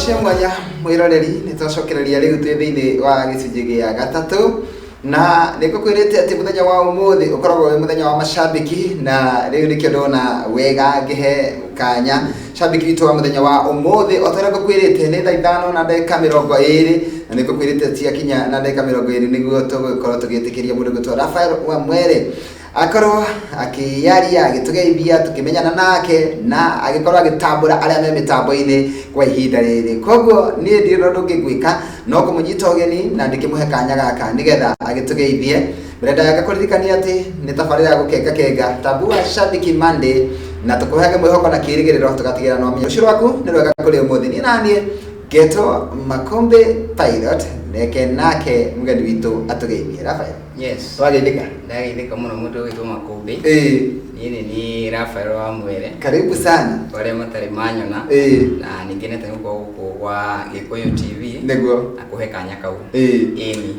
cia mwanya mwiroreri nitwacokereria riu twi thiini wa gicunji gia gatatu na nikukwirite ati muthenya wa umuthi ukoragwo wi muthenya wa mashabiki na riu nikio ndona wega ngihe kanya shabiki witu wa muthenya wa umuthi otara gukwirite ni thaa 5 na ndagika 20 na nikukwirite tia kinya na ndagika 20 niguo tugukorwo tugitikiria mundu gutwa Raphael wa Mwere akorwo akiyaria agitugeithia tukimenyana nake na agikorwo agitambura aria me mitambo-ini kwa ihinda riri koguo ni ndiro ndungigwika no kumunyita ogeni na ndikimuhe kanya gaka nigetha agitugeithie brenda yake kuririkania ati ni tabarira ya gukenga kenga Tabua Shabiki Monday na tukuhege mwihoko na kirigiriro tugatigira no menyo uciro waku ni rwega kuri umuthi ni nanie Geto Makombe Pilot neke nake mugeni witu atugeithie Raphael. Yes. Wageithika. Ndageithika muno mundu witu Makombe. Nini ni Raphael wa Mwere. Karibu sana. Wale matari manyona. Na ningenete huko kwa Gikuyu TV. Niguo. Akuhe kanya kau.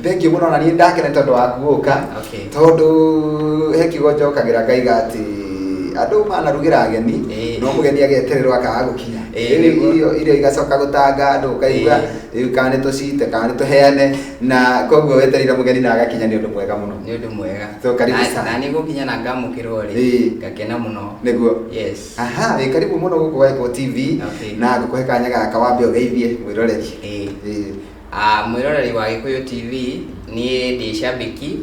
Thank you muno na ni ndakena tondu wa guka. Okay. Tondu he kigonjo kagira ngaiga ati andu manarugira ageni no mugeni agetererwa akaga gukinya irio igacoka gutanga andu kaigua kana tucite kana tuheane na koguo weterera mugeni na agakinya ni undu mwega muno ni undu mwega so karibu sana na ni gukinya na ngamukirwo ri ngakena muno niguo yes aha karibu muno guku wa Eko TV na ngukuhe kanya gaka wambe ugeithie mwiroreri mwiroreri wa Gikuyu TV ni ndi shabiki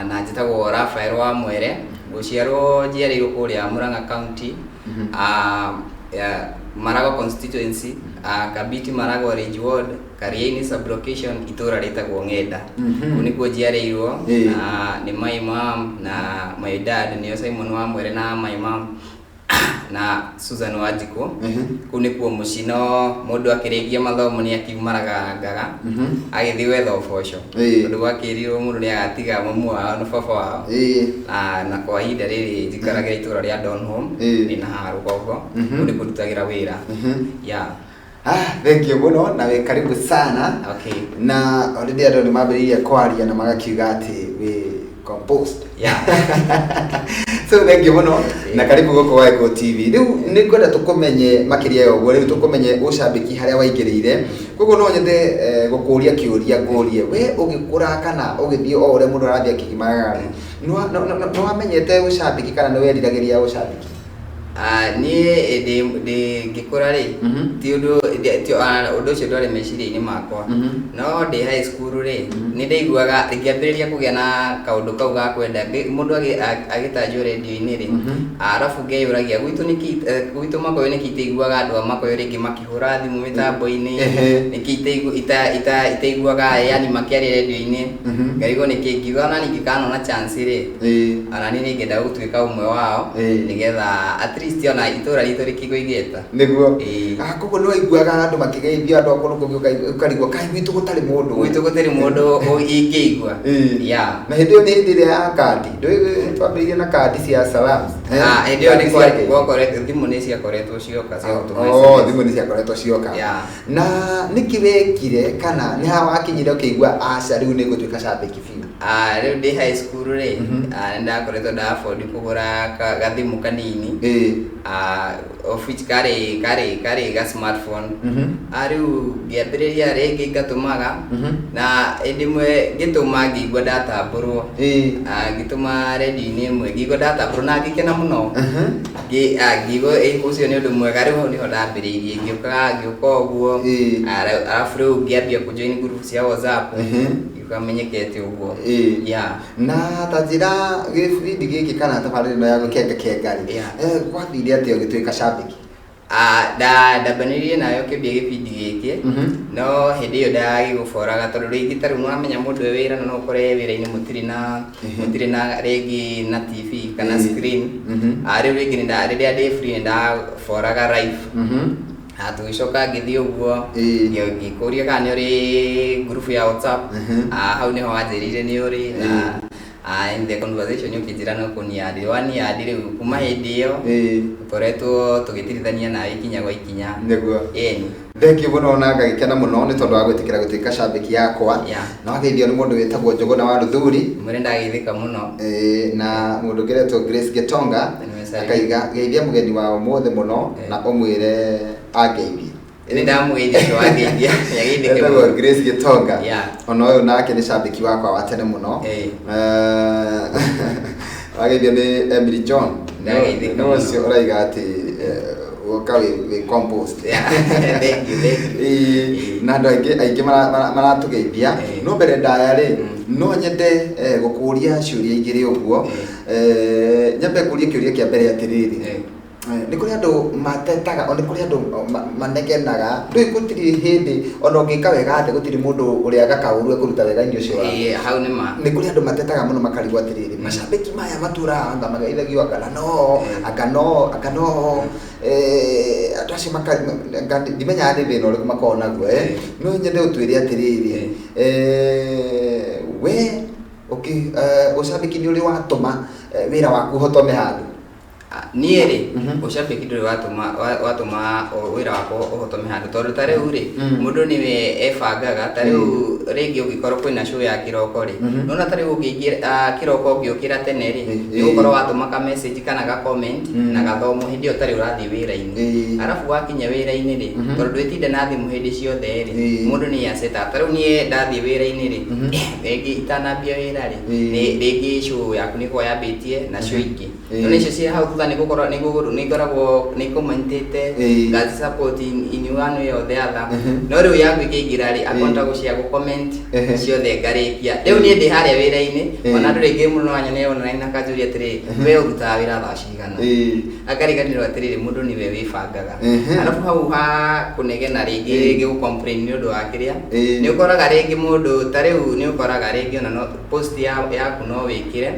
na njitagwo Raphael wa Mwere guciarwo njiarĩirwo kũrĩa Murang'a County Marago constituency Kabiti Marago Range Ward Kariaini sublocation itura ritagwo Ng'enda nikuo njiarĩirwo ni my mom na my dad ni Simon wa Mwere na my mom na Susan Wajiko kunikuo mucino mundu akirigia mathomo ni akiumaraga ngaga agithii wetha uboco ndu wakirirwo mundu ni agatiga mamu wao na baba wao na kwa ihinda riri njikaragira itura ria Donholm ni na Harugogo ndi kurutagira wira thank you muno na we karibu sana na already andu ni mambiriria kwaria na magakiuga ati we composed so thank you muno na karibu guko wa Eko TV riu ni ngwenda tukumenye makiria yo riu tukumenye ucambiki haria waingirire guko no nyende gukuria kiuria ngurie we ugikura kana ugithie o ure mundu arathia kigimaraga no wamenyete ucambiki kana no weriragiria ucambiki ni ngikura ri ti undu ucio ndwari meciria-ini makwa no ndi high school ri ni ndaiguaga ngiambiriria kugia na kaundu kau ga kwenda mundu agitanjwo radio-ini ri arafu ngeyuragia gwitu makoyo nikiteiguaga andu a makoyo ringi makihura thimu mitambo-ini nikiteiguaga yani makiaria radio-ini ngaigua nikingiuga na ningikanona chance ri ana ni ngenda gutuika umwe wao nigetha at least ona itura ritu rikiguigeta niguo koguo no iguaga andu makigeithia andu akuru ukarigwo kai gwitu gutari mundu ingiigua na hindi ni hindi ya kadi twambirie na kadi cia salamu hindi ni kwa correct thimu ni cia koretwo cioka cia gutuma thimu ni cia koretwo cioka na nikiwekire kana ni ha wakinyire ukiigua aca riu ni gutuika shabiki fiu riu ndi high school ri ndakoretwo nda afford kugura gathimu kanini of which kari ga smartphone riu ngiambiriria ringi ngatumaga na indimwe ngituma ngigua ndatamburwo ngituma radio-ini imwe ngigua ndatamburwo na ngikena muno ngigua ucio ni undu mwega riu niho ndambiriirie ngiuka uguo arafu riu ngiambia kujoin group cia WhatsApp ukamenyekete uguo na tajira gibindi giki kana tabarĩra ĩno ya gũkenga kenga gwathire atĩa ũgĩtuĩka shabiki ndambanirie nayo kĩambia gĩbindi gĩkĩ no hĩndĩ ĩyo ndagĩgũboraga tondũ rĩngĩ tarĩu nĩwamenya mũndũ wĩ wĩra na no ũkore wĩra-inĩ mũtirĩ na rĩngĩ na TV kana screen rĩu rĩngĩ rĩrĩa ndĩ free nĩndaboraga live tugicoka ngithii uguo ngikuria kana ni uri group ya WhatsApp hau niho wanjirire ni uri na in the conversation ukijira no kuniadi wani adi riu kuma hindi iyo koretwo tugitirithania na ikinya gwa ikinya niguo thank you muno na ngagikena muno ni tondu wa gwitikira gutuika shabiki yakwa na wageithio ni mundu wetagwo Njuguna wa Ruthuri mwire ndageithika muno na mundu ngeretwo Grace Getonga akaiga geithia mugeni wa umuthi muno na umwire ageithie Ni ndamwĩthia cio wageithia yageithĩke Etagwo Grace Gitonga. Yeah. Ona ũyũ nake nĩ cambĩki wakwa wa tene mũno. Wageithio nĩ Emily John. Ndageithĩka mũno. Ũcio ũraiga atĩ woka wĩ compost. Thank you. Na andũ aingĩ maratũgeithia. No mbere ndaya rĩ, no nyende gũkũria ciũria igĩrĩ ũguo. Nyambe kũria kĩũria kĩa mbere atĩrĩrĩ. Nĩ kũrĩ andũ matetaga, ona kũrĩ andũ manegenaga. Ndũĩ gũtirĩ hĩndĩ ona ũngĩka wega atĩ gũtirĩ mũndũ ũrĩa gakaũru ekũruta wega inĩ ũcio waku. Hau nĩ ma. Nĩ kũrĩ andũ matetaga mũno makarigwo atĩrĩrĩ, macambĩki maya matũraga anga magaithagio anga no andũ acio ndimenyaga nĩ thĩna ũrĩkũ makoragwo naguo. No nyende ũtwĩre atĩrĩrĩ, we ũcambĩki nĩ ũrĩ watũma wĩra waku ũhotome handũ? Niĩ rĩ ũcambĩki ndũrĩ watũma wĩra wakwa ũhotome handũ, tondũ ta rĩu rĩ mũndũ nĩwe ebangaga. Ta rĩu rĩngĩ ũngĩkorwo kwĩna show ya kĩroko rĩ, nona ta rĩu ũngĩingĩra kĩroko ũngĩũkĩra tene rĩ, nĩgũkorwo watũma ka message kana ga comment na gathomo hĩndĩ ĩyo tarĩ ũrathiĩ wĩra-inĩ. Arabu wakinya wĩra-inĩ rĩ, tondũ ndwĩtinda na thimũ hĩndĩ ciothe rĩ, mũndũ nĩ acetaga. Ta rĩu niĩ ndathiĩ wĩra-inĩ rĩ, rĩngĩ itanambia wĩra rĩ, rĩngĩ show yaku nĩko yambĩtie na show ingĩ. None icio ciĩ hau thutha nĩngoragwo nĩkomentĩte ngathi support in one way or the other. No rĩu yaku ĩkĩingĩra rĩ, akonta gũcia gũcomment ciothe ngarĩkia. Rĩu niĩ ndĩ harĩa wĩra-inĩ, ona andũ rĩngĩ mũno wanyone online akanjũria atĩrĩrĩ, we ũrutaga wĩra thaa cigana? Akariganĩrwo atĩrĩrĩ, mũndũ nĩwe wĩbangaga. Arabu hau ha kũnegena rĩngĩ gũcomplain nĩ ũndũ wa kĩrĩa, nĩ ũkoraga rĩngĩ mũndũ ta rĩu nĩ ũkoraga rĩngĩ ona post yaku no wĩkĩre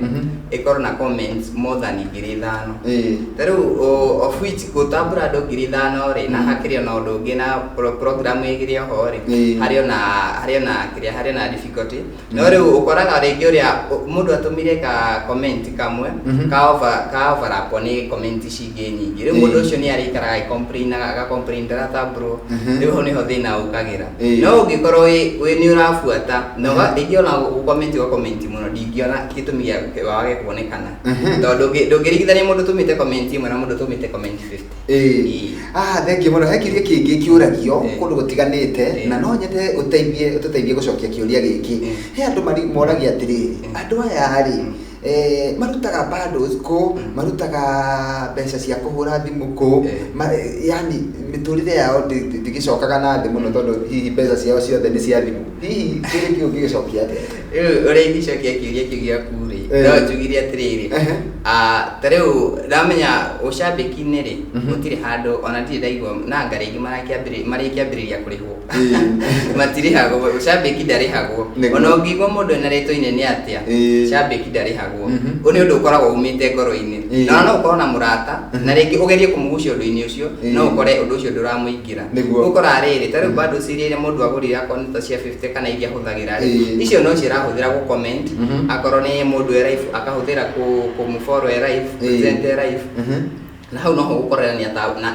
ĩkorwo na comments more than 5,000. Ta rĩu of which gũtambũra andũ 5,000 rĩ, na hakĩrĩ ona ũndũ ũngĩ na program ĩgĩrĩ oho rĩ, harĩ na difficulty. No rĩu ũkoraga rĩngĩ ũrĩa mũndũ atũmire ka comment kamwe ka overlap nĩ comment cingĩ nyingĩ. Rĩu mũndũ ũcio nĩ arĩikaraga agacomplain ndaratambũrwo. Rĩu hau nĩho thĩna ũkagĩra. No ũngĩkorwo nĩ ũrabuata na rĩngĩ ona gũcomment mũno ndingĩona gĩtũmi gĩa wage kuonekana, tondũ ndũngĩringithania mũndũ tũmĩte comment ĩmwe na mũndũ tũmĩte comment 50. Thengiũ mũno. He kĩũria kĩngĩ kĩũragio kũndũ gũtiganĩte, na no nyende ũteithie gũcokia kĩũria gĩkĩ. He andũ moragia atĩrĩrĩ, andũ aya rĩ marutaga bundles kũ, marutaga mbeca cia kũhũra thimũ kũ, yani mĩtũrĩre yao ndĩgĩcokaga na thĩ mũno, tondũ hihi mbeca ciao ciothe nĩ cia thimũ. Hihi kĩũria kĩu ũngĩgĩcokia atĩa? Rĩu ũrĩa ingĩcokia kĩũria kĩu gĩaku rĩ, no njugire atĩrĩrĩ, ta rĩu ndamenya ũcambĩki-inĩ rĩ, gũtirĩ handũ ona ndirĩ ndaigua na anga rĩngĩ marĩkĩambĩrĩria kũrĩhwo. Matirĩhagwo, ũcambĩki ndarĩhagwo. Ona ũngĩigua mũndũ ena rĩtwa inene atĩa, ũcambĩki ndarĩhagwo. Ũyũ nĩ ũndũ ũkoragwo umĩte ngoro-inĩ. Na no ũkorwo na mũrata na rĩngĩ ũgerie kũmũgucia ũndũ-inĩ ũcio, no ũkore ũndũ ũcio ndũramũingĩra. Ũkora rĩrĩ, ta rĩu bundles iria mũndũ agũrire akorwo nĩ ta cia 50 kana iria ahũthagĩra rĩ, icio no cirahũthĩra gũ-comment. Akorwo nĩ mũndũ e live akahũthĩra kũmũfollow e live, present e live. Na hau noho gũkorera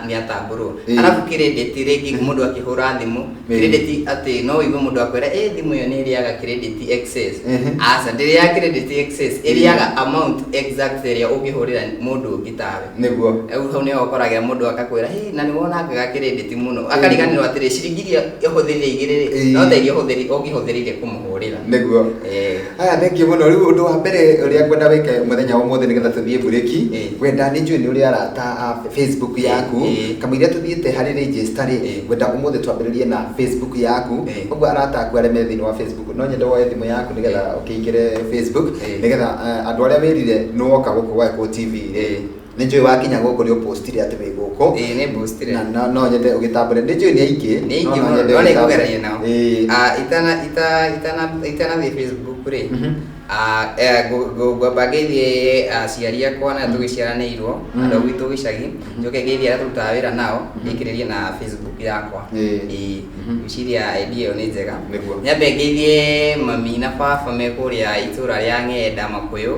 nĩ atambũrwo. Arabu credit rĩngĩ mũndũ akĩhũra thimũ, credit atĩ no wĩigue mũndũ akwĩra thimũ ĩyo nĩ ĩrĩaga credit excess. Aca ndĩrĩaga credit excess, ĩrĩaga amount exact ĩrĩa ũngĩhũrĩra mũndũ ũngĩ tawe. Nĩguo. Hau nĩho ũkoragĩra mũndũ akakwĩra na nĩ wonangaga credit mũno. Akariganĩrwo atĩrĩ ciringi iria ũhũthĩrire igĩrĩ no ta iria ũngĩhũthĩrire kũmũhũrĩra. Nĩguo. Thengiũ mũno. Rĩu ũndũ wa mbere ũrĩa ngwenda wĩke mũthenya wa ũmũthĩ nĩgetha tũthiĩ burĩki, ngwenda nĩ njũĩ nĩ ũrĩ arata Facebook yaku, kamũira tũthiĩte harĩ register rĩ, ngwenda ũmũthĩ twambĩrĩrie na Facebook yaku. Ũguo arata aku arĩa me thĩinĩ wa Facebook, no nyende woe thimũ yaku nĩgetha ũkĩingĩre Facebook, nĩgetha andũ arĩa wĩrire nĩ woka gũkũ gwa Eco TV nĩ njũĩ wakinya gũkũ nĩ ũpostire atĩ wĩ gũkũ. Nĩ postire. Na no nyende ũgĩtambũre. Nĩ njũĩ nĩ aingĩ. Nĩ aingĩ mũno, no nĩngũgereire nao. Itanathiĩ Facebook rĩ, ngwamba ngeithie aciari akwa na tũgĩciaranĩirwo andũ a gwitũ gĩcagi, njoke ngeithie arĩa tũrutaga wĩra nao, ngĩkĩrĩrie na Facebook yakwa. Ngwĩciria idea ĩyo nĩ njega. Nyambe ngeithie mami na baba me kũrĩa itũra rĩa Ng'enda Makũyũ,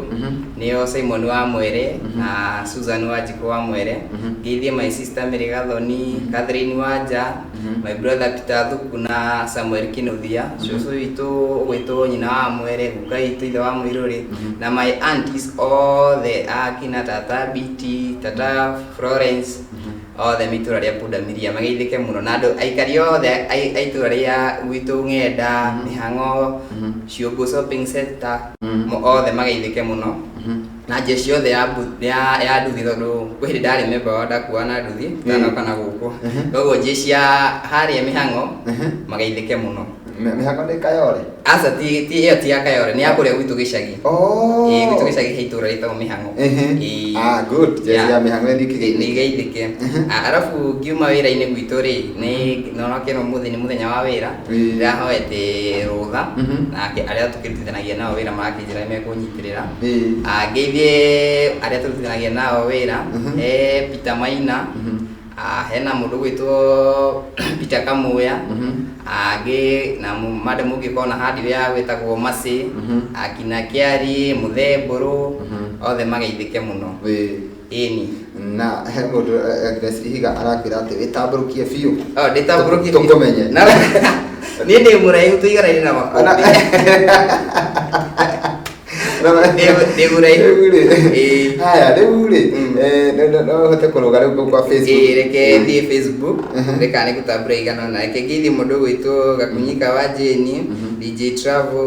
nĩo Simon wa Mwere na Susan Wanjikũ wa Mwere. Ngeithie my sister Mary Gathoni, Catherine Wanja, my brother Peter Thuku na Samuel Kinuthia, cũcũ witũ gwĩtwo nyina wa Mwere, guka itũ wa Muiruri, na my aunties all the akina tata Biti, tata Florence, othe mitura ria Pundamilia mageithike muno na andu aikari othe aitura ria gwitu Ng'enda Mihang'o Ciũmbu shopping center othe mageithike muno na jeshi othe ya nduthi tondu kwiri ndari member ndakua na nduthi tanoka na guku koguo jeshi ya haria Mihang'o mageithike muno. Mihang'o ni Kayore? Asa ti ya Kayore ni akuria gwitu gicagi. Gwitu gicagi heitura ritagwo Mihang'o. Good. Jeshi ya Mihang'o ni geithike. Arafu ngiuma wira-ini gwitu ri ni nonokero muthi ni muthenya wa wira ndahoete rutha na aria tukirutithanagia nao wira makinjira mekunyitirira ngeithie aria turutithanagia nao wira Peter Maina hena mundu gwitwo Peter Kamuya age na madam ugikona hadi ya gwetagwo Masi akina Kiari Muthemburu othe mageithike muno ini na he mundu Agnes Ihiga arakwira ati witamburukie biu nditamburukie tukumenye ni ndi muraihu tuigaraine na makobi haya rĩu-rĩ no hote kũrũga rĩu kwa Facebook reke thiĩ Facebook reka nĩ gũtambũra igana na reke ngeithi mũndũ gwitũ Gakunyika wa Jane DJ Travel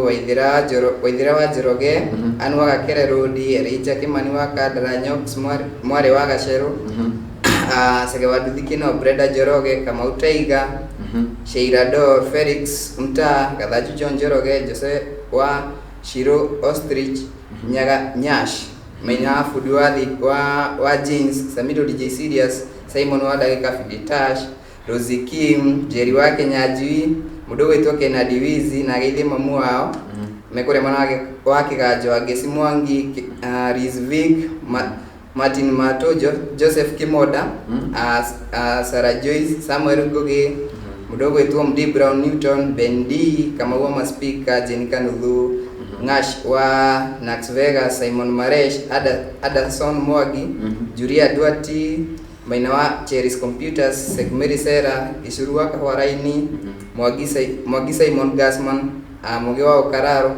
Waithira wa Njoroge Anu wa Gakere Road Elijah Kimani wa Kandaranyox Mware wa Gaceru Sege wa Nduthikino Brenda Njoroge Kamau Taiga Sheila Dor Felix Mta Gathachu John Njoroge Jose wa Shiro Ostrich Nyash Maina Fuduadhi wa Jeans Samido DJ Serious Simon wa Dakika Fiditash Rosie Kim Jerry wa Kenyajui mudogo itoke na Diwizi na geithie mamu wao mekore mwana wa Kiganjo wa Gesi Mwangi Rizvik Martin Matojo Joseph Kimoda Sarah Joyce Samuel Ngugi mudogo ito Mdi Brown Newton Bendi Kamau wa Speaker Jenica Nuthu Ngash wa Nax Vegas Simon Maresh Adanson Mwagi Juria Duati Maina wa Cheris Computers Sekmeri Sera Ishuru wa Kahwaraini Mwagi Simon Gasman Mugi wa Okarao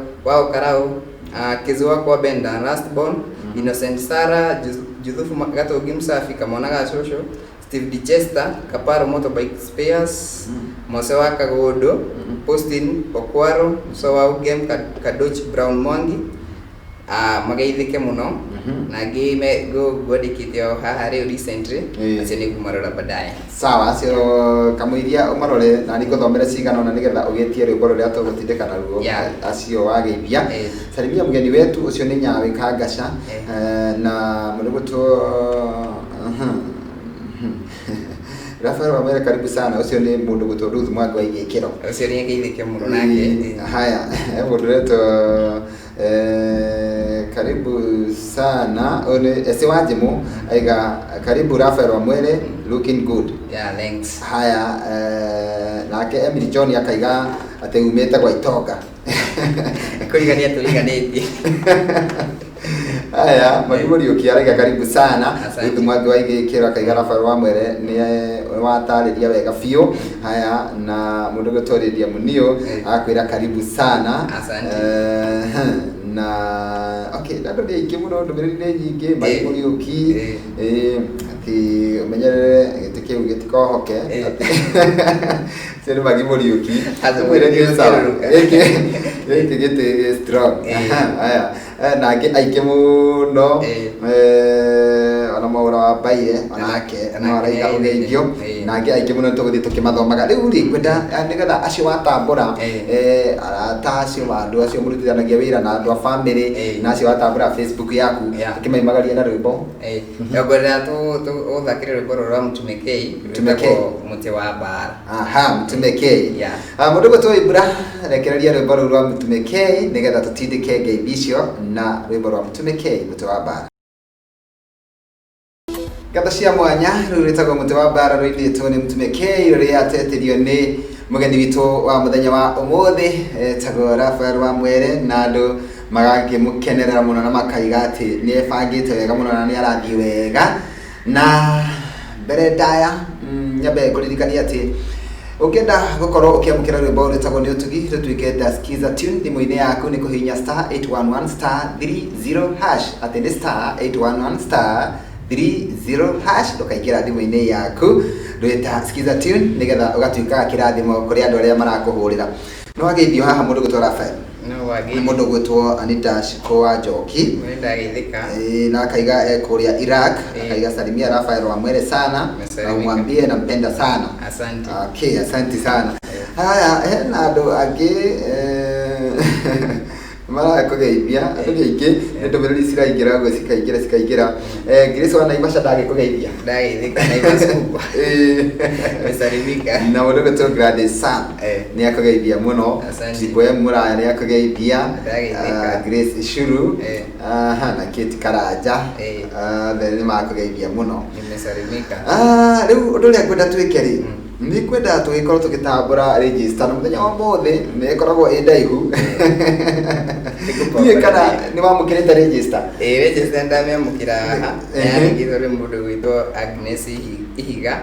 Kizu kwa Benda Rustborn Innocent Sara Judhufu Gato Gimsafi Kamona Gashosho Steve Dichester Kaparo Motorbike Spares Mose wa Kagodo Postin Okwaro Sowa Ugem Kadoch Brown Mwangi mageithike muno na game go godikithio haha rĩu recently acio nĩ kumarora baadaye sawa acio kamuiria umarore na nĩ gũthomera cigano na nĩgetha ũgĩtie rwĩmbo rũrĩa tũgũtindĩka naruo acio wageithia salimia mgeni wetu ũcio nĩ Nyawe Kangaca na mũrũgũtwo Rafael Wamere karibu sana ucio ni mundu gutwo Ruth Mwangi wa Igĩkĩro ucio ni geithike muno nake haya mundu reto karibu sana one ese wajimu aiga karibu Rafael Wamere looking good thanks haya nake Emily John akaiga ate umete kwa Itonga kuligania tuliganitie haya magimuri ukiarega karibu sana Ruth Mwangi wa Igĩkĩro akaiga Rafael Wamere ni watariria wega biũ haya na mundu gutwariria munio akwira karibu sana na okay nando ni aingi muno ndumiriri ni nyingi magimuri uki ati umenyerere gitikiu gitikohoke seri magimuri uki atumwire ni sawa eki giti strong haya nake aingi muno ona maura wa Baie onake na araiga ugeithio nake aingi muno tuguthi tukimathomaga riu ri kwenda nigetha acio watambura arata acio bandu acio murutithanagia wira na andu a family na acio watambura Facebook yaku tukimaimagaria na rwimbo ngorera tu uthakire rwimbo rwa Mtumekei muti wa bara Mtumekei mundu gutwo Ibra rekereria rwimbo rwa Mtumekei nigetha tutindike ngeibicio na rwimbo rwa Mtumekei muti wa bara Gata cia mwanya rũrĩtagwo muti wa bara rũithĩtwo nĩ Mtumekei rũrĩa atetĩrio nĩ mũgeni witũ wa mũthenya wa ũmũthĩ etagwo Rafael Wamere na andũ magakĩmũkenerera mũno na makaiga atĩ nĩ ebangĩte wega mũno na nĩ arathiĩ wega na mbere ndaya nyambe kũririkania atĩ ũngĩenda gũkorwo ũkĩamũkĩra rwĩmbo rũrĩtagwo nĩ ũtugi rũtuĩke Skiza Tune thimũ-inĩ yaku nĩ kũhihinya *811*30# atĩ nĩ *811*30# 30 hash ndukaingira thimu-ini yaku ndwita skiza tune nigetha ugatuika kirathimo kuri andu aria marakuhurira no ageithio haha mundu gutwara Rafael no wagi mundu gwitwo Anita Shikoa Njoki ndageithika na akaiga kuria Iraq akaiga salimia Rafael wa mwere sana na umwambie nampenda sana. Asante. Okay, asante sana. Haya, hena andu angi mara kugeithia andu aingi ndomereri ciraingira gwe cikaingira Grace wa Naivasha ndagikugeithia ndageithika Naivasha kubwa mesalimika na mundu gwitwo Gladys Sam ni akugeithia muno Ziboye Muraya ni akugeithia Grace Ishuru na Kate Karanja ni makugeithia muno nimesalimika riu undu ria ngwenda twike ri ni kwenda tugikorwo tugitambura register na muthenya wa mothe ni koragwo indaihu ni kana ni wamukirite register register ndamemukira yani ngithore mundu gwitwo Agnes Ihiga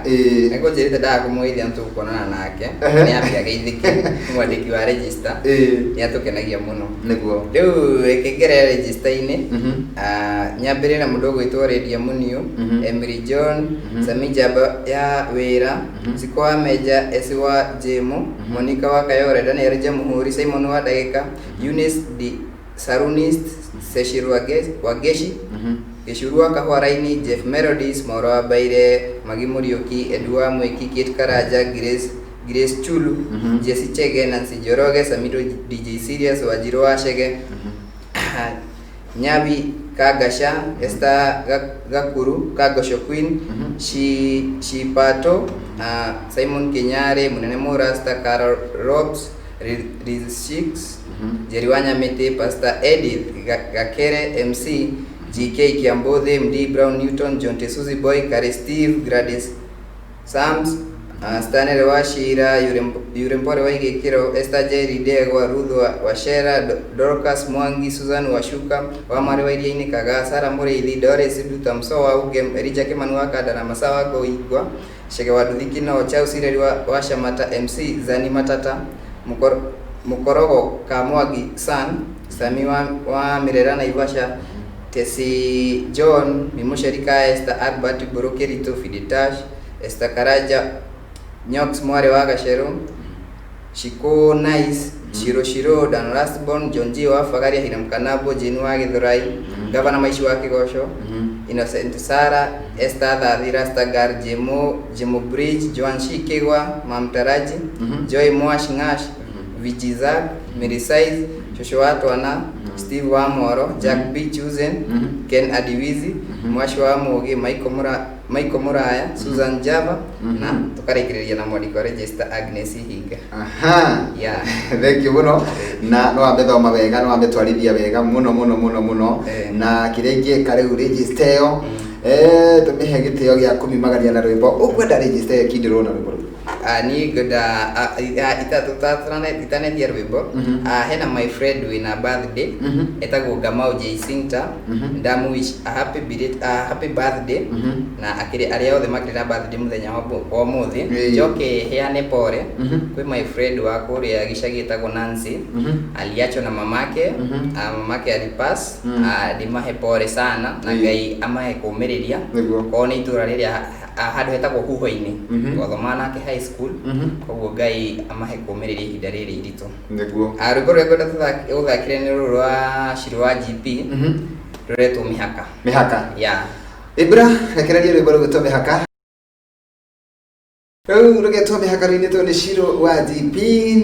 ego njirite ndakumwithia ntukuonana nake ni ambia geithiki mwandiki wa register ni atukenagia muno niguo riu ekigere register-ini nyambire na mundu gwitwo Redia Munio Emily John Samijaba ya Wira Zikoa Meja Esiwa Jemo Monica wa Kayore Daniel Jamuhuri Simon wa Daika Eunice Di Sarunist Seshiru Wageshi Geshurua Kahwaraini Jeff Melodies Moro Baire Magimurioki Edua Mweki Kate Karaja Grace Chulu Jesse Chege Nancy Joroge Samito DJ Serious Wajiro Ashege Nyabi Kagasha Esther Gakuru Kagosho Queen Shipato Simon Kenyare Munene Morasta Carol Robs Riz Shicks Jeriwanya Mete Pastor Edith Gakere MC GK Kiambodhe MD Brown Newton John Tesuzi Boy Kare Steve Gladys Sams Stanley Washira Yurempore Waigekiro Esther Jerry Degwa Ruth Washera Dorcas Mwangi Susan Washuka Wamare Waidiaini Kaga Sara Mureithi Doris Duta Msowa Ugem Erija Kemanua Kadara Masawa Goigwa Shege Waduthiki na Chelsea wa Shamata MC Zani Matata Mukorogo Kamwagi San Sami wa Mirera Naivasha Tesi John Mimusherika Esther Albert Borokerito Fiditash Esther Karaja Nyox Mware wa Gashero Shiko Nice Shiro Dan Lastborn Jonji wa Fagaria Hiramkanabo Jinwa Githurai Gavana Maishi wa Kigosho Innocent Sara Esther Thadhira Stagar Jemo Bridge Joan Shikewa Mamtaraji Joy Mwash Ngash Vijizak Mirisaiz Shoshowato Wana Steve wa Moro Jack B Chuzen Ken Adiwizi Mwasho wa Moge Michael Muraya Susan Java na tukarekereria na mwandiko register Agnes Ihiga. Aha yeah thank you muno na no ambe thoma wega no ambe twarithia wega muno na kirengie kare register yo tumihe gitio gya kumimagaria na rwimbo ukwenda register kindirona rwimbo ni goda itane rwimbo hena my friend wina birthday etagwo Gamau J Sinta ndamu wish a happy birthday na akire aria othe makirira birthday muthenya wa muthi joke heane pore kwi my friend wa kuria gicagi etagwo Nancy aliacho na mamake mamake alipass ndimahe pore sana na Ngai amahe kumiriria kone itura riria handu hetagwo Huho-ini twathoma nake high school koguo Ngai amahe kumiriria ihinda riri irito niguo rwimbo rwria ngwenda uthakire ni ruru rwa Shiro wa GP ruretwo Mihaka yeah Ibra rekereria rwimbo rwitwo Mihaka rĩu rũgetwo mĩhaka-inĩ tondũ nĩ Shiro wa GP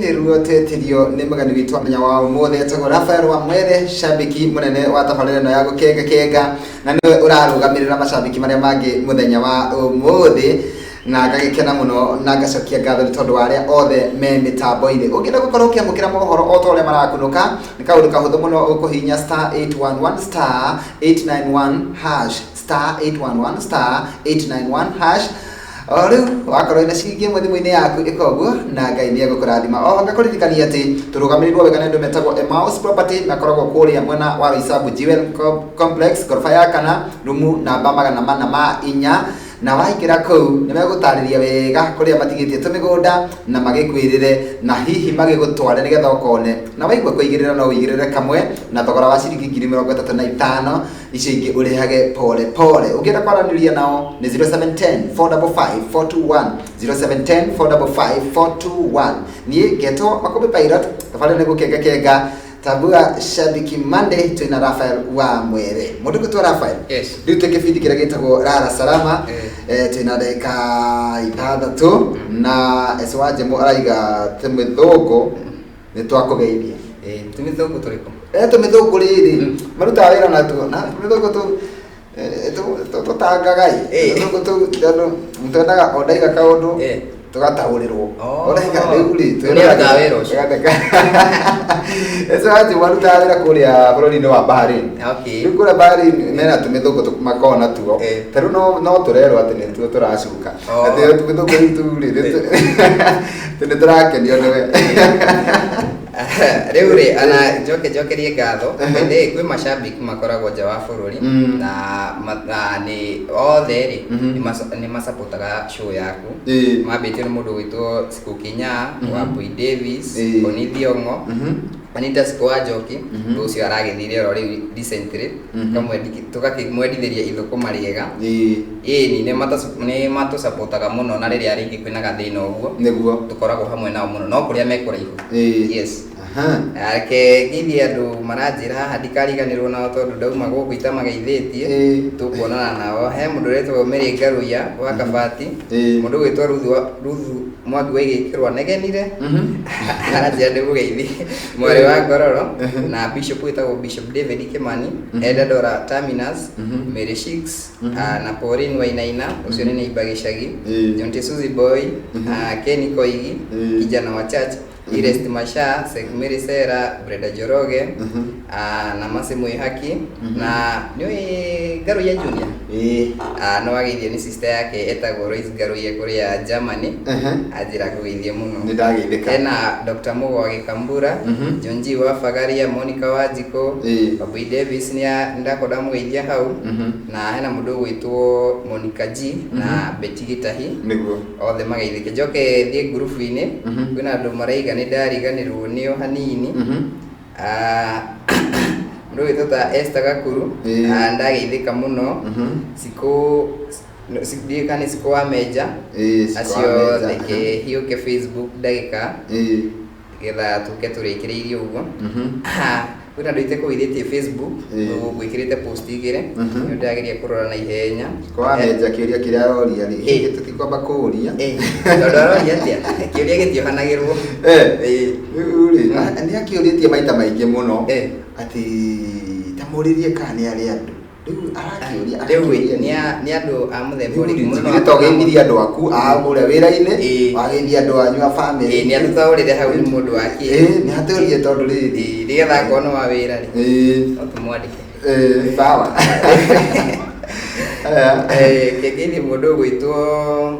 nĩ ruo twetirio nĩ mũgeni witũ mũthenya wa ũmũthĩ etagwo Rafael wa Mwere shabiki mũnene wa tabarĩra ĩno ya gũkenga na nĩwe ũrarũgamĩrĩra macambiki marĩa mangĩ mũthenya wa ũmũthĩ na ngagĩkena mũno na ngacokia ngatho nĩ tondũ wa arĩa othe me mĩtambo-inĩ ũngĩenda gũkorwo ũkĩamũkĩra mohoro o ta ũrĩa marakunũka nĩ kaũndũ kahũthũ mũno ũkũhihinya *811*891# Riu wakorwo ina ciringi ĩmwe thimũ-inĩ yaku ĩka ũguo na Ngai nĩ egũkũrathima. Oho ngakũririkania atĩ tũrũgamĩrĩirwo wega nĩ andũ metagwo Emmaus Property makoragwo kũrĩa mwena wa Roysambu Jewel Complex ngoroba ya kana rumu namba 404 na waikira kuu nĩ megũtarĩria wega kũrĩa matigĩtie tũmĩgũnda na magĩkwĩrĩre na hihi magĩgũtware nĩgetha ũkone na waigua kũigĩrĩra no ũigĩrĩre kamwe na thogora wa ciringi 35,000 icio ingĩ ũrĩhage pole pole. Ũngĩenda kwaranĩria nao nĩ 0710 455 421 0710 455 421. Niĩ ngetwo Makũmbĩ Pilot tabarĩra nĩ gũkenga Tabua Shabiki Monday twina Rafael wa Mwere. Mundu gutwa Rafael. Yes. Riu tukibindi kira gitagwo Rara Salama. Twina ndagika 6 na eswaje mu araiga temithungu ni twakugeithia. Temithungu turiko. Temithungu riri maruta wira na tu na temithungu tu tutangagai. Temithungu tu ndu mtendaga odaiga kaundu. Tugataũrĩrwo ũraiga rĩu rĩ twĩraga wĩra ũcio eso ati waruta wĩra kũrĩa bũrũri-inĩ wa Bahrain. Rĩu kũrĩa Bahrain mena tũmĩthũngũ makoragwo natuo tarĩu no tũrerwo atĩ nĩtuo tũracuka atĩ tũmĩthũngũ rĩu nĩ tũrakenio nĩwe. Rĩu rĩ ana njokerie ngatho kwĩ macambiki makoragwo nja wa bũrũri na nĩ othe rĩ nĩ masapotaga show yaku mambĩtio nĩ mũndũ gwĩtwo Siku Kinya, Wambui Davis, Oni Thiongo, Anita Sikoa Njoki ũcio aragĩthire oro rĩu recently tũgakĩmwendithĩria ithũkũma rĩega ĩni nĩ matũsapotaga mũno na rĩrĩa rĩngĩ kwĩna gathĩna ũguo tũkoragwo hamwe nao mũno no kũrĩa mekũraihu. Yes. Ake ngithi andu maranjira haha ndikariganirwo nao tondu ndauma gũkũ itamageithĩtie tũkuonana nao. He mũndũ ũretwo Mary Ngaruya wa Kabati, mũndũ gwĩtwo Ruthu Mwangi wa Igĩkĩrwo anegenire aranjĩra ndĩmũgeithie, mwarĩ wa Ngororo na Bishop wĩtagwo Bishop David Kimani, Elder Dora Terminus, Mary Shicks na Pauline Wainaina ũcio nĩ neighbor gĩcagi, John Suzy Boy, Kenny Koigi kijana wa church, Irest Masha, Sekmiri Sera, Breda Joroge, na Mase Mwihaki, na niwe Ngaruya Junior. No ageithie ni sister yake etagwo Royce Ngaruya kuria Germany. Ajira kugeithie muno. Ena Dr. Mugo wa Gikambura, Jonji wa Fagaria, Monica Wajiko, Babu Davis ni ndakoda mugeithia hau, na hena mundu gwitwo Monica G na Betty Gitahi. Othe mageithike joke thie group-ini kwina andu maraiga ni ndariganirwo nio hanini. Mundu witwa Esther Gakuru ndageithika muno sikudikani siku wa meja acio theke hiuke Facebook ndagika getha tuke turikireirie uguo. Kwina ndu itekũithĩtie Facebook gwĩkĩrĩte post igĩrĩ nĩ ndageria kũrora na ihenya kwa meja kĩũria kĩrĩa aroria rĩ tũtikwamba kũũria tondũ aroria atĩa kĩũria gĩtiohanagĩrwo rĩu rĩ nĩ akĩũrĩtie maita maingĩ mũno atĩ tamũrĩrie kana nĩ arĩ andũ rĩu arakĩũria nĩ andũ a mũthemba ũrĩkũ mũno nĩ tũgeithia andũ aku a kũrĩa wĩra-inĩ wageithia andũ anyu a family nĩ atũtaũrĩre hau nĩ mũndũ wa kĩ nĩ atũrie tondũ rĩrĩ nĩgetha akorwo wa wĩra rĩ no tũmwandĩke sawa. Kegeni mũndũ gwĩtwo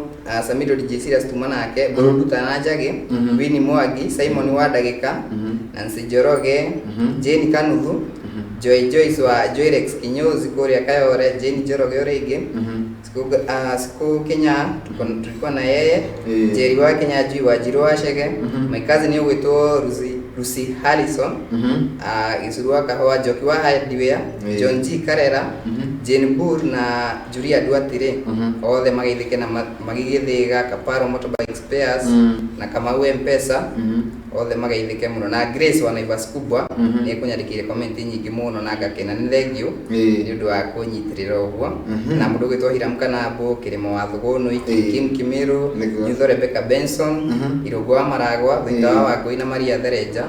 Samiro DJ Silas tuma nake Buruta na Njagi, Winnie Mwangi, Simon wa Ndagĩka, Nancy Njoroge, Jane Kanuthu, Joyce wa Joyrex Kinyozi kuria Kayore, Jane Njoroge orege, Siku Kenya tulikuwa na yeye, Jerry wa Kenya Jui wa Jiro wa Shege, my cousin ni gwĩtwo Lucy Harrison, Isuru Kahwa Joki wa Hardware, John G Karera, Jane Burr na Julia Duatire, othe magithike na magigithiga Kaparo Motorbike Spares na Kamau Mpesa, othe magithike muno na Grace wa Naivas kubwa ni kunyandikire comment nyingi muno na ngakena ni thengio ni undu wa kunyitirira uguo na mundu gwitwo Hiram Kanabo Kirimo wa Thuguno Kim Kimiru Nyitho Rebecca Benson Irugwa Maragwa Thitawa wa Kuina Maria Thereja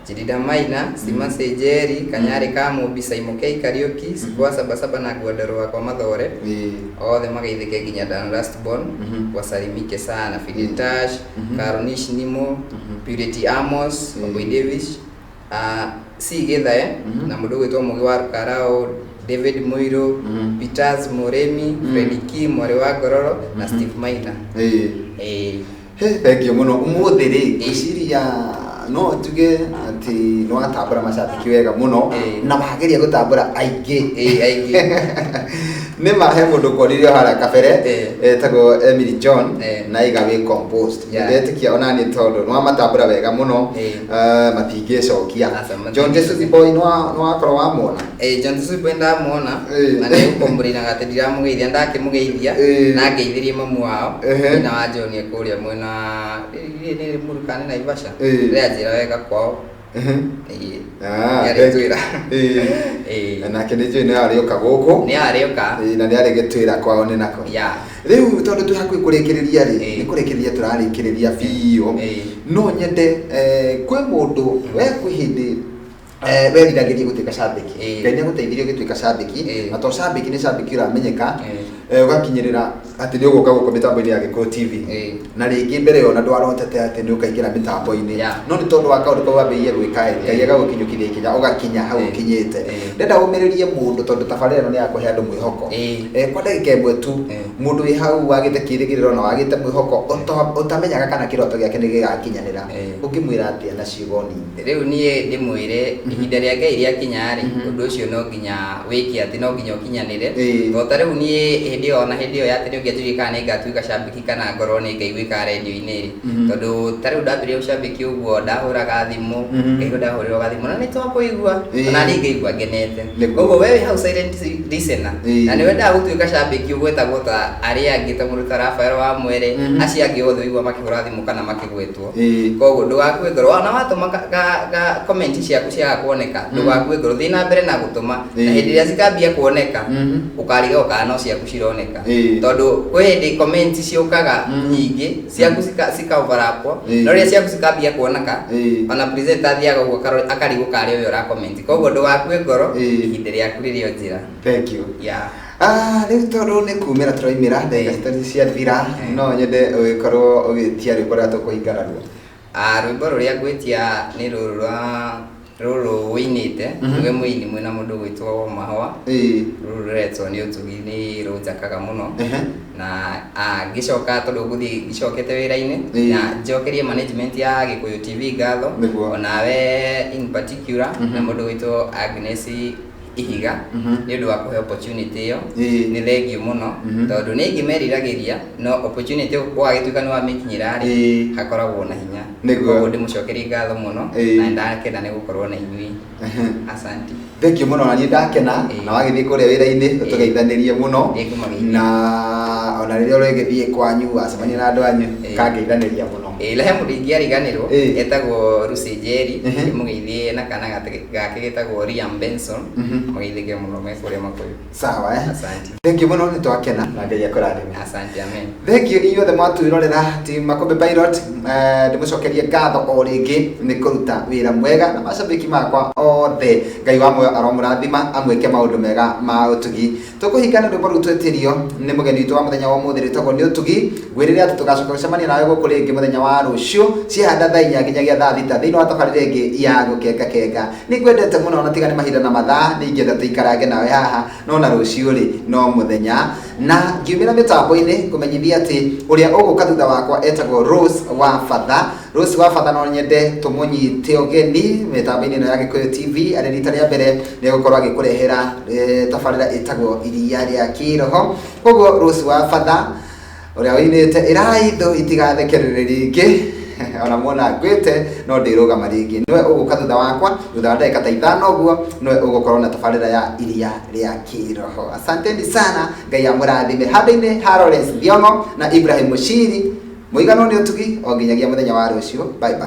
Jidida Maina Sima Sejeri Kanyari Kamu Bisaimo Kei Karaoke Sikwa Sabasaba na Gwadaro kwa Mathore othe magaithike nginya Dan Rustborn wasalimike sana Fiditash Karonish Nimo Purity Amos Boy Davis si getha na mundu gwitwo Mugi wa Karao David Muiro Peters Moremi Freddy Kim Mwari wa Ngororo na Steve Maina thank you muno umuthi ri iciria no tuge ati no atambura macambiki wega muno na mageria gutambura aingĩ nĩ mahe mũndũ koririo hara kabere etagwo Emily John na igawe compost ndetĩkia ona nĩ tondũ no matambura wega muno matingĩcokia John Jesus boy no akorwo wa muona John Jesus boy ndamuona na nĩ gũkomborina gate ndiramũgeithia ndakĩmũgeithia na ngeithirie mamu wao na wa John ekũrĩa mwena nĩ mũrukani na Ivasha rĩa njĩra wega kwao nake nĩ njũĩ nĩ arĩũka gũkũ na nĩ arĩgĩtwĩra kwao nĩ nako rĩu tondũ twĩ hakuhĩ kũrĩkĩrĩria nĩ kũrĩkĩrĩria tũrarĩkĩrĩria biũ no nyende kwĩ mũndũ we kwĩ hĩndĩ weriragĩria gũtuĩka cambĩki Ngai nĩagũteithirie ũgĩtuĩka cambĩki na to cambĩki nĩ cambĩki ũramenyeka ũgakinyĩrĩra atĩ nĩ ũgũka gũkũ mĩtambo-inĩ ya Gĩkũyũ TV na rĩngĩ mbere ona ndwarotete atĩ nĩ ũkaingĩra mĩtambo-inĩ no nĩ tondũ wa kaũndũ kau wambĩrĩirie gwĩka Ngai agagũkinyũkithia ikinya ũgakinya hau ũkinyĩte ndenda ũmĩrĩrie mũndũ tondũ tabarĩra ĩno nĩ ya kũhe andũ mwĩhoko kwa ndagĩka ĩmwe tu mũndũ wĩ hau wagĩte kĩĩrĩgĩrĩro na wagĩte mwĩhoko ũtamenyaga kana kĩroto gĩake nĩ gĩgakinyanĩra ũngĩmwĩra atĩa na ciugo nini rĩu niĩ ndĩmwĩre ihinda rĩa Ngai rĩakinya-rĩ ũndũ ũcio no nginya wĩke atĩ no nginya ũkinyanĩre tondũ rĩu niĩ hĩndĩ ĩyo na hĩndĩ ĩyo ya atĩ nĩ ũngĩanjũrie kana nĩ ngatuĩka cambĩki kana ngorwo nĩ ngaiguĩka redio-inĩ tondũ ta rĩu ndambĩrĩria ũcambĩki ũguo ndahũraga thimũ ngaigua ndahũrĩrwo thimũ na nĩ twakũigua ona niĩ ngaigua ngenete ũguo we wĩ hau silent listener na nĩ wendaga gũtuĩka cambĩki ũgwĩtagwo ta arĩa angĩ ta mũndũ ta Rafael wa Mwere acio angĩ othe ũigua makĩhũra thimũ kana makĩgwĩtwo koguo ndũgakue ngoro ona watũma comment ciaku ciaga kuoneka ndũgakue ngoro thiĩ na mbere na gũtũma na hĩndĩ ĩrĩa cikambia kuoneka ũkariga ũkana no ciaku cironeka tondũ kwĩ hĩndĩ comment ciũkaga nyingĩ ciaku cika overlap no rĩrĩa ciaku cikambia kuoneka ona presenter athiaga ũguo akarigũka arĩa ũyũ ũra-comment koguo ndũgakue ngoro ihinda rĩaku rĩrĩ o njĩra. Thank you. Rĩu tondũ nĩ kumĩra tũraumĩra ndagĩka citarĩ ciathira no nyende ũgĩkorwo ũgĩtia rwĩmbo rũrĩa tũkũhingana ruo. Rwĩmbo rũrĩa ngwĩtia nĩ rũrũ wĩinĩte we mũini mwĩna mũndũ gwĩtwo Mahũa rũrũ rũretwo nĩ ũtugi nĩ rũnjakaga mũno na ngĩcoka tondũ ngũthiĩ ngĩcokete wĩra-inĩ na njokerie management ya Gĩkũyũ TV ngatho onawe in particular na mũndũ gwĩtwo Agnes Ihiga nĩ ũndũ wa kũhe opportunity ĩyo nĩ thengiũ mũno tondũ nĩ ingĩmeriragĩria no opportunity ũgagĩtuĩka nĩ wamĩkinyĩra-rĩ hakoragwo na hinya koguo ndĩmũcokerie ngatho mũno na ndakena nĩ gũkorwo na inyuĩ asante. Thank you mũno na niĩ ndakena na wagĩthiĩ kũrĩa wĩra-inĩ ũtũgeithanĩrie mũno na ona rĩrĩa ũrĩgĩthiĩ kwanyu wacemania na andũ anyu kangeithanĩria mũno. Lehe mũndũ ingĩariganĩrwo etagwo Lucy Njeri mũgeithie na kana gake getagwo Liam Benson mũgeithie mũno me kũrĩa Makũyũ. Sawa asante. Thank you mũno nĩ twakena na Ngai akũrathime. Asante amen. Thank you inyuothe mwatwĩrorera team Makombe Pilot ndĩmũcokerie ngatho o rĩngĩ nĩ kũruta wĩra mwega na macambĩki makwa othe Ngai wa muoyo aromũrathima amwĩke maũndũ mega ma ũtugi. Tũkũhingana rwĩmbo rũu twĩtĩrio nĩ mũgeni witũ wa mũthenya wa ũmũthĩ rĩtagwo nĩ ũtugi gwĩrĩre atĩ tũgacoka gũcemania nawe gũkũ rĩngĩ mũthenya wa rũciũ ciahanda thaa 4 nginyagia thaa 6 thĩinĩ wa tabarĩra ĩngĩ ya gũkenga nĩ ngwendete mũno na tiga nĩ mahinda na mathaa nĩ ingĩenda tũikarange nawe haha no na rũciũ-rĩ no mũthenya na ngiumĩra mĩtambo-inĩ kũmenyithia atĩ ũrĩa ũgũka thutha wakwa etagwo Rose wa Fatha no nyende tũmũnyite ũgeni mĩtambo-inĩ ĩno ya Gĩkũyũ TV arĩ rita rĩa mbere nĩ gũkorwo agĩkũrehera tabarĩra ĩtagwo iria rĩa kĩroho koguo Rose wa Fatha ũrĩa wĩinĩte ĩraithũ itigathekerere rĩngĩ ona muona ngwĩte no ndĩrũgama rĩngĩ niwe ũgũka thutha wakwa thutha wa ndagĩka ta 5 ũguo niwe ũgũkorwo na tabarĩra ya iria rĩa kĩroho. Asanteni sana Ngai amũrathime handũ-inĩ ha Lawrence Thiong'o na Ibrahim Mushiri mũigano nĩ ũtugi o nginyagia mũthenya wa rũciũ bye bye.